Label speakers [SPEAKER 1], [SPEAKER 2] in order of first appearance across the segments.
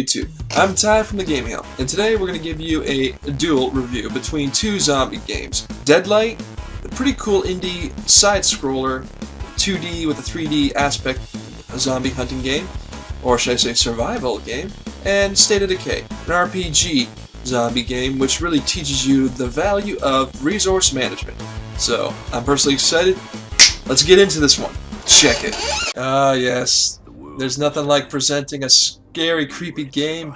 [SPEAKER 1] YouTube? I'm Ty from the Gaming Help, and today we're going to give you a dual review between two zombie games. Deadlight, a pretty cool indie side-scroller, 2D with a 3D aspect zombie hunting game, or should I say survival game, and State of Decay, an RPG zombie game which really teaches you the value of resource management. So, I'm personally excited. Let's get into this one. Check it. Ah, yes. There's nothing like presenting a scary, creepy game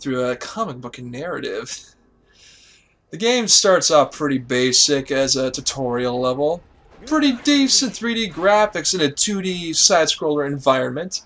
[SPEAKER 1] through a comic book narrative. The game starts off pretty basic as a tutorial level. Pretty decent 3D graphics in a 2D side-scroller environment.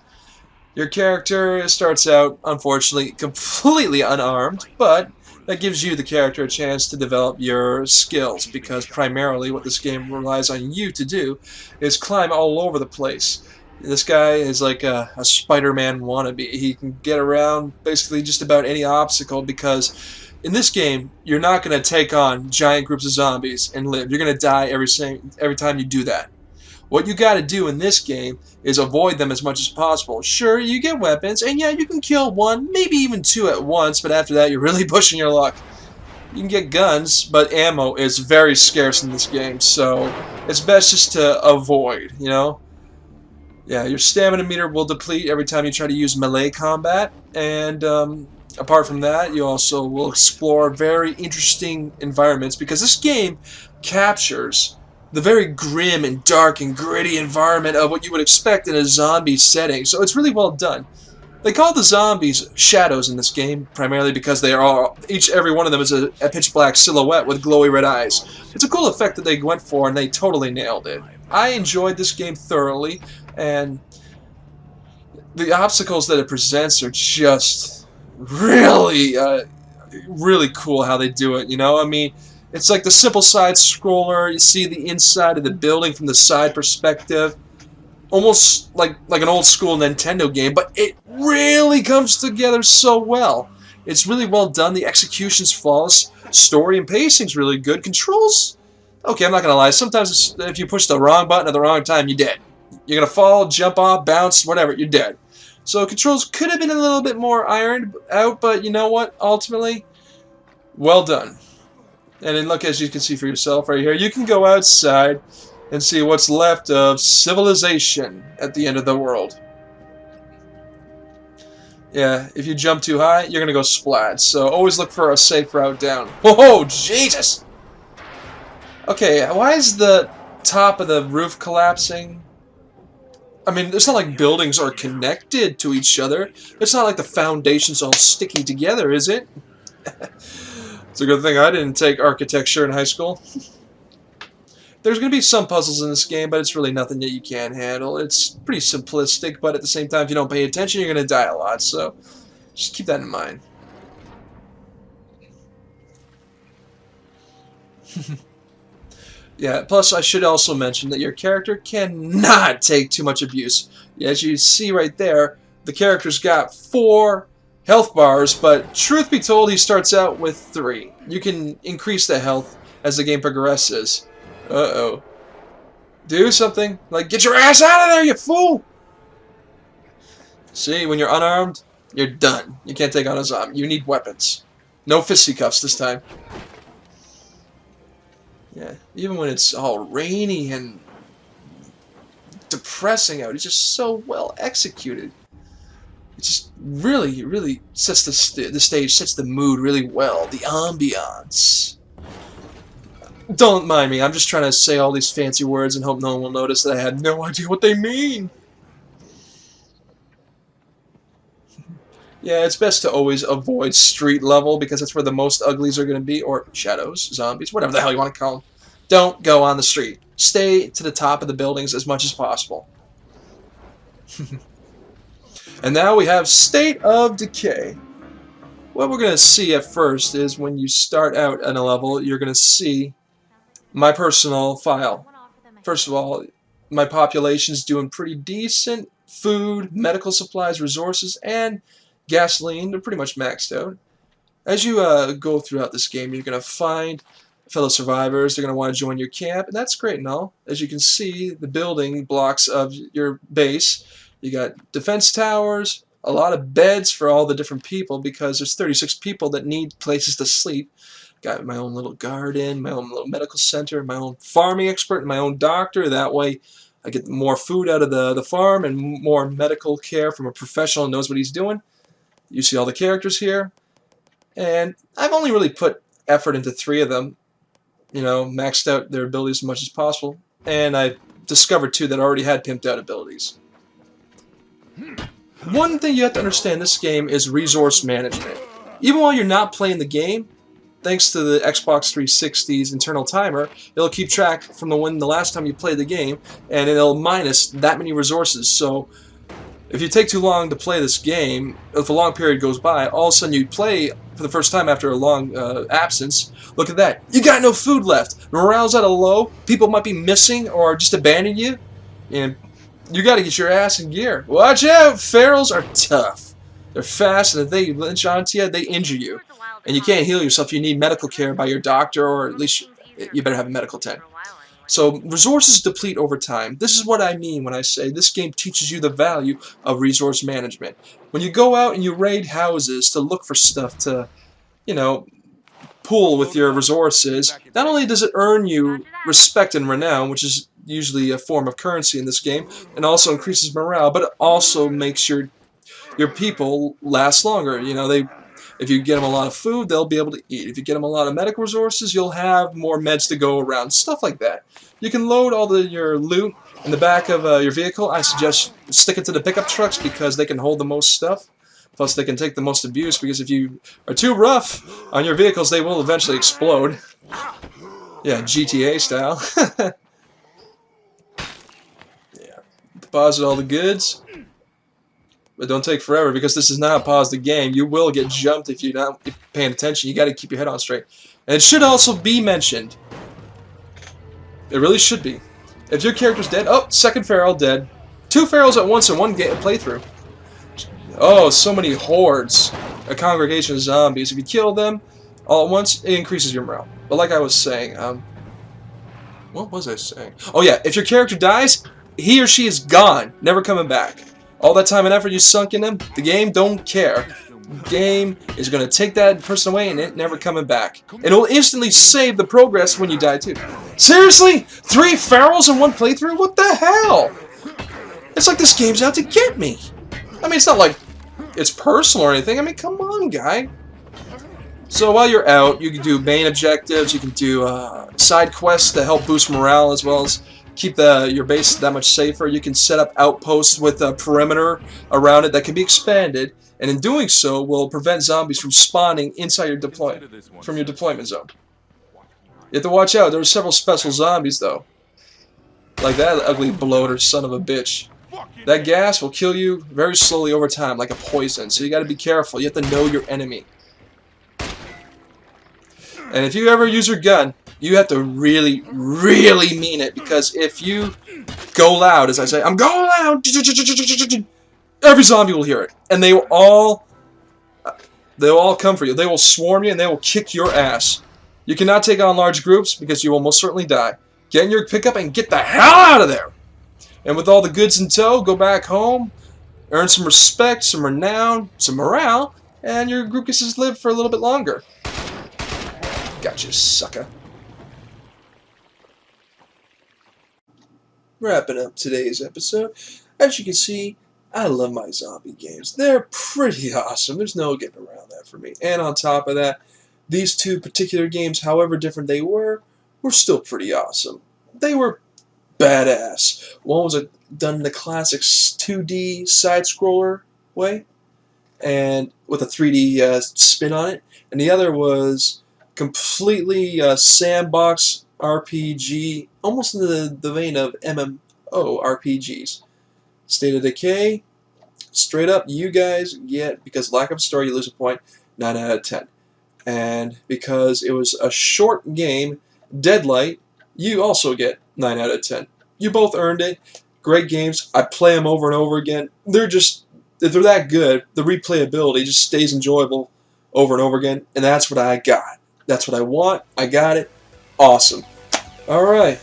[SPEAKER 1] Your character starts out, unfortunately, completely unarmed, but that gives you, the character, a chance to develop your skills, because primarily what this game relies on you to do is climb all over the place. This guy is like a Spider-Man wannabe. He can get around basically just about any obstacle, because in this game, you're not going to take on giant groups of zombies and live. You're going to die every time you do that. What you got to do in this game is avoid them as much as possible. Sure, you get weapons, and yeah, you can kill one, maybe even two at once, but after that, you're really pushing your luck. You can get guns, but ammo is very scarce in this game, so it's best just to avoid, you know? Yeah, your stamina meter will deplete every time you try to use melee combat, and apart from that, you also will explore very interesting environments, because this game captures the very grim and dark and gritty environment of what you would expect in a zombie setting. So it's really well done. They call the zombies shadows in this game, primarily because they are all, every one of them is a pitch black silhouette with glowy red eyes. It's a cool effect that they went for, and they totally nailed it. I enjoyed this game thoroughly, and the obstacles that it presents are just really, really cool how they do it, you know? I mean, it's like the simple side scroller. You see the inside of the building from the side perspective, almost like an old school Nintendo game, but it really comes together so well. It's really well done. The execution's flawless. Story and pacing's really good. Controls, okay, I'm not gonna lie. Sometimes if you push the wrong button at the wrong time, you're dead. You're gonna fall, jump off, bounce, whatever. You're dead. So controls could have been a little bit more ironed out, but you know what? Ultimately, well done. And then look, as you can see for yourself right here, you can go outside and see what's left of civilization at the end of the world. Yeah, if you jump too high, you're going to go splat. So always look for a safe route down. Whoa, Jesus! Okay, why is the top of the roof collapsing? I mean, it's not like buildings are connected to each other. It's not like the foundation's all sticking together, is it? It's a good thing I didn't take architecture in high school. There's going to be some puzzles in this game, but it's really nothing that you can't handle. It's pretty simplistic, but at the same time, if you don't pay attention, you're going to die a lot, so just keep that in mind. Yeah, plus I should also mention that your character cannot take too much abuse. As you see right there, the character's got 4 health bars, but truth be told, he starts out with 3. You can increase the health as the game progresses. Uh-oh. Do something. Like, get your ass out of there, you fool! See, when you're unarmed, you're done. You can't take on a zombie. You need weapons. No fisticuffs this time. Yeah, even when it's all rainy and depressing out, it's just so well executed. It just really, really sets the stage, sets the mood really well. The ambiance. Don't mind me, I'm just trying to say all these fancy words and hope no one will notice that I have no idea what they mean. Yeah, it's best to always avoid street level, because that's where the most uglies are going to be, or shadows, zombies, whatever the hell you want to call them. Don't go on the street. Stay to the top of the buildings as much as possible. And now we have State of Decay. What we're going to see at first is when you start out on a level, you're going to see my personal file. First of all, my population's doing pretty decent. Food, medical supplies, resources, and gasoline, they're pretty much maxed out. As you go throughout this game, you're going to find fellow survivors. They're going to want to join your camp, and that's great and all. As you can see, the building blocks of your base, you got defense towers, a lot of beds for all the different people because there's 36 people that need places to sleep. Got my own little garden, my own little medical center, my own farming expert, and my own doctor. That way I get more food out of the farm and more medical care from a professional who knows what he's doing. You see all the characters here. And I've only really put effort into 3 of them. You know, maxed out their abilities as much as possible. And I discovered 2 that already had pimped out abilities. One thing you have to understand in this game is resource management. Even while you're not playing the game, thanks to the Xbox 360's internal timer, it'll keep track from the last time you played the game, and it'll minus that many resources. So if you take too long to play this game, if a long period goes by, all of a sudden you play for the first time after a long absence. Look at that. You got no food left. Morale's at a low. People might be missing or just abandon you. And you got to get your ass in gear. Watch out. Ferals are tough. They're fast, and if they lynch onto you, they injure you. And you can't heal yourself. You need medical care by your doctor, or at least you better have a medical tent. So resources deplete over time. This is what I mean when I say this game teaches you the value of resource management. When you go out and you raid houses to look for stuff to, you know, pool with your resources, not only does it earn you respect and renown, which is usually a form of currency in this game, and also increases morale, but it also makes your people last longer. You know, if you get them a lot of food, they'll be able to eat. If you get them a lot of medical resources, you'll have more meds to go around. Stuff like that. You can load all your loot in the back of your vehicle. I suggest stick it to the pickup trucks because they can hold the most stuff. Plus, they can take the most abuse because if you are too rough on your vehicles, they will eventually explode. Yeah, GTA style. Yeah. Deposit all the goods. But don't take forever because this is not pause the game. You will get jumped if you're not paying attention. You got to keep your head on straight. And it should also be mentioned. It really should be. If your character's dead, oh, second feral dead. 2 ferals at once in one playthrough. Oh, so many hordes. A congregation of zombies. If you kill them all at once, it increases your morale. But like I was saying, what was I saying? Oh yeah, if your character dies, he or she is gone, never coming back. All that time and effort you sunk in them, the game don't care. The game is going to take that person away and it never coming back. And it will instantly save the progress when you die too. Seriously? 3 ferals in one playthrough? What the hell? It's like this game's out to get me. I mean, it's not like it's personal or anything. I mean, come on, guy. So while you're out, you can do main objectives, you can do side quests to help boost morale as well as keep your base that much safer. You can set up outposts with a perimeter around it that can be expanded, and in doing so will prevent zombies from spawning inside your deployment zone. You have to watch out. There are several special zombies though, like that ugly bloater son of a bitch. That gas will kill you very slowly over time, like a poison. So you got to be careful. You have to know your enemy. And if you ever use your gun, you have to really, really mean it, because if you go loud, as I say, I'm going loud, every zombie will hear it, and they will all come for you. They will swarm you, and they will kick your ass. You cannot take on large groups, because you will most certainly die. Get in your pickup and get the hell out of there! And with all the goods in tow, go back home, earn some respect, some renown, some morale, and your group gets to live for a little bit longer. Gotcha, sucker. Wrapping up today's episode, as you can see, I love my zombie games. They're pretty awesome. There's no getting around that for me. And on top of that, these 2 particular games, however different they were still pretty awesome. They were badass. One was done in the classic 2D side-scroller way, and with a 3D spin on it, and the other was completely sandbox RPG, almost in the vein of MMO RPGs. State of Decay, straight up, you guys get, because lack of story, you lose a point, 9 out of 10. And because it was a short game, Deadlight, you also get 9 out of 10. You both earned it. Great games. I play them over and over again. They're that good, the replayability just stays enjoyable over and over again, and that's what I got. That's what I want. I got it. Awesome. Alright.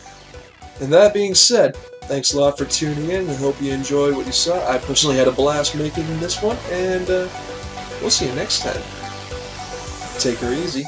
[SPEAKER 1] And that being said, Thanks a lot for tuning in. I hope you enjoyed what you saw. I personally had a blast making this one, and we'll see you next time. Take her easy.